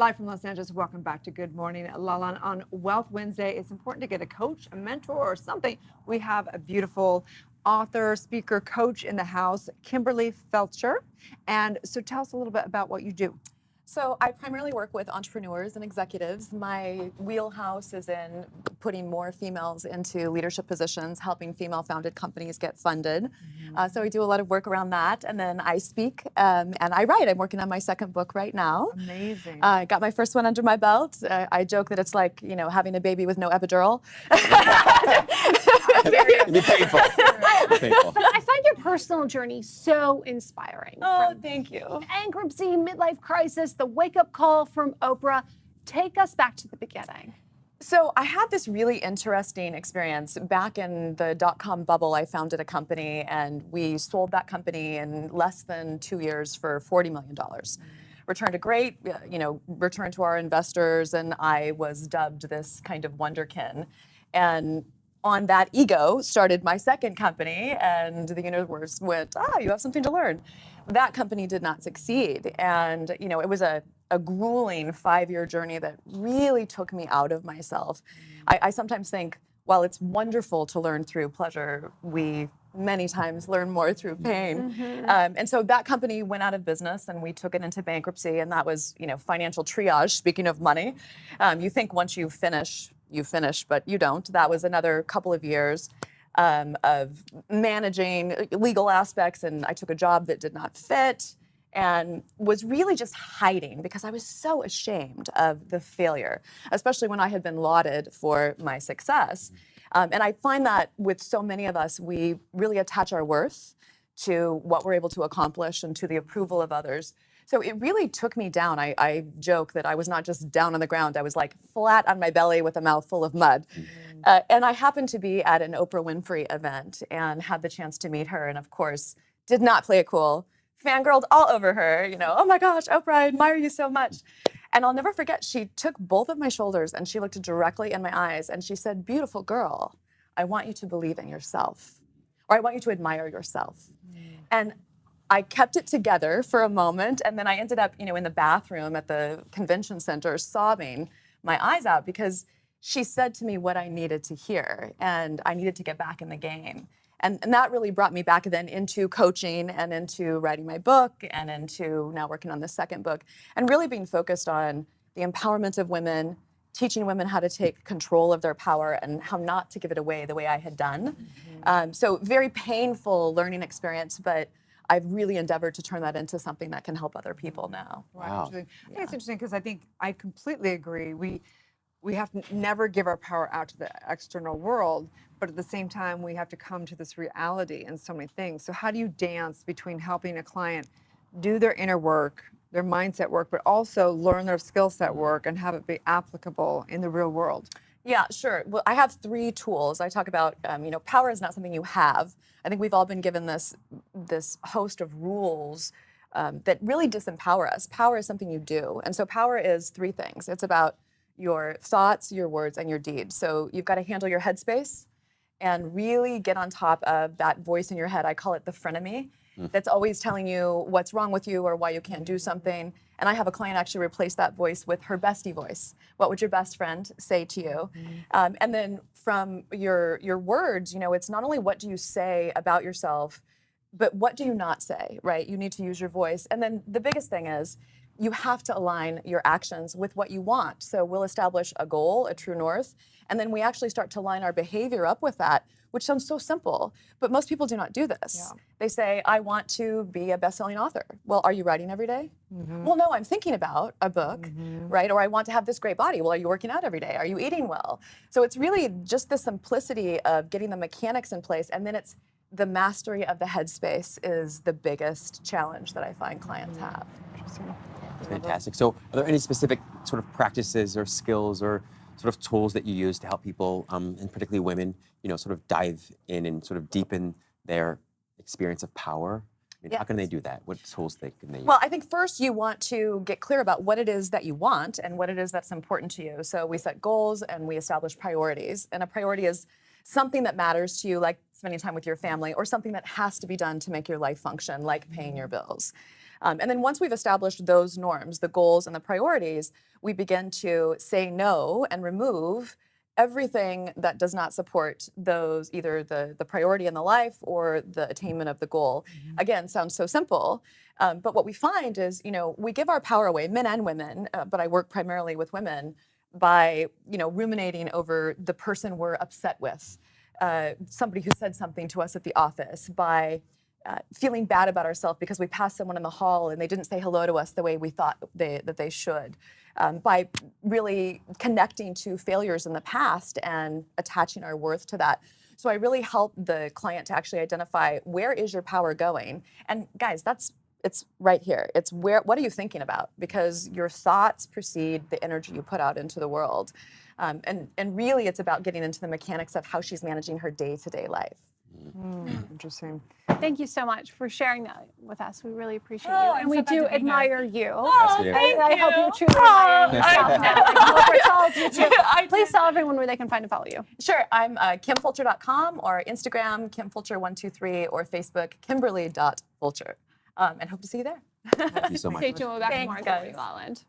Live from Los Angeles, welcome back to Good Morning LaLa. On Wealth Wednesday, it's important to get a coach, a mentor, or something. We have a beautiful author, speaker, coach in the house, Kimberly Fulcher. And so tell us a little bit about what you do. So I primarily work with entrepreneurs and executives. My wheelhouse is in putting more females into leadership positions, helping female-founded companies get funded. So I do a lot of work around that. And then I speak and I write. I'm working on my second book right now. Amazing. I got my first one under my belt. I joke that it's like, you know, having a baby with no epidural. It'd be painful. Painful. But I find your personal journey so inspiring. Oh, thank you. Bankruptcy, midlife crisis, the wake-up call from Oprah. Take us back to the beginning. So I had this really interesting experience. Back in the dot-com bubble, I founded a company, and we sold that company in less than 2 years for $40 million. Returned a great, return to our investors, and I was dubbed this kind of wonderkin. And on that ego started my second company, and the universe went, you have something to learn. That company did not succeed. And, you know, it was a grueling 5-year journey that really took me out of myself. I sometimes think, while it's wonderful to learn through pleasure, we many times learn more through pain. And so that company went out of business, and we took it into bankruptcy, and that was, you know, financial triage, speaking of money. You think once you finish, but you don't. That was another couple of years of managing legal aspects, and I took a job that did not fit and was really just hiding because I was so ashamed of the failure, especially when I had been lauded for my success. And I find that with so many of us, we really attach our worth to what we're able to accomplish and to the approval of others. So it really took me down. I joke that I was not just down on the ground, I was like flat on my belly with a mouth full of mud. And I happened to be at an Oprah Winfrey event and had the chance to meet her, and of course, did not play it cool. Fangirled all over her, you know, oh my gosh, Oprah, I admire you so much. And I'll never forget, she took both of my shoulders and she looked directly in my eyes and she said, beautiful girl, I want you to believe in yourself, or I want you to admire yourself. And I kept it together for a moment, and then I ended up, you know, in the bathroom at the convention center sobbing my eyes out because she said to me what I needed to hear, and I needed to get back in the game. And that really brought me back then into coaching and into writing my book and into now working on the second book and really being focused on the empowerment of women, teaching women how to take control of their power and how not to give it away the way I had done. So very painful learning experience, but I've really endeavored to turn that into something that can help other people now. Wow. I think it's interesting because I think I completely agree. We have to never give our power out to the external world, but at the same time, we have to come to this reality in so many things. So how do you dance between helping a client do their inner work, their mindset work, but also learn their skill set work and have it be applicable in the real world? Yeah, sure. Well, I have 3 tools. I talk about, power is not something you have. I think we've all been given this host of rules that really disempower us. Power is something you do. And so power is 3 things. It's about your thoughts, your words, and your deeds. So you've got to handle your headspace and really get on top of that voice in your head. I call it the frenemy. That's always telling you what's wrong with you or why you can't do something. And I have a client actually replace that voice with her bestie voice. What would your best friend say to you? And then from your words, you know, it's not only what do you say about yourself, but what do you not say, right? You need to use your voice. And then the biggest thing is you have to align your actions with what you want. So we'll establish a goal, a true north, and then we actually start to line our behavior up with that, which sounds so simple, but most people do not do this. Yeah. They say, I want to be a best-selling author. Well, are you writing every day? Well, no, I'm thinking about a book, right? Or I want to have this great body. Well, are you working out every day? Are you eating well? So it's really just the simplicity of getting the mechanics in place, and then it's the mastery of the headspace is the biggest challenge that I find clients have. Interesting. Fantastic. So are there any specific sort of practices or skills or sort of tools that you use to help people, and particularly women, you know, sort of dive in and sort of deepen their experience of power? I mean, how can they do that? What tools can they use? Well, I think first you want to get clear about what it is that you want and what it is that's important to you. So we set goals and we establish priorities. And a priority is something that matters to you, like spending time with your family, or something that has to be done to make your life function, like paying your bills. And then once we've established those norms, the goals and the priorities, we begin to say no and remove everything that does not support those, either the priority in the life or the attainment of the goal. Again, sounds so simple, but what we find is, we give our power away, men and women, but I work primarily with women, by, ruminating over the person we're upset with, somebody who said something to us at the office, by feeling bad about ourselves because we passed someone in the hall and they didn't say hello to us the way we thought that they should, by really connecting to failures in the past and attaching our worth to that. So I really help the client to actually identify, where is your power going? And guys, it's right here. It's what are you thinking about? Because your thoughts precede the energy you put out into the world. And really it's about getting into the mechanics of how she's managing her day-to-day life. Interesting. Thank you so much for sharing that with us. We really appreciate Oh, you. I'm And we so glad do to be here. admire you. Yes, we do. I hope you truly admire yourself now. Like, I hope it's all you too. I Please tell everyone where they can find and follow you. Sure, I'm kimfulcher.com, or Instagram, kimfulcher123, or Facebook, kimberly.fulcher. And hope to see you there. Thank you so much. Stay tuned. We'll be back with Thanks, more on guys. Kimberly LaLa.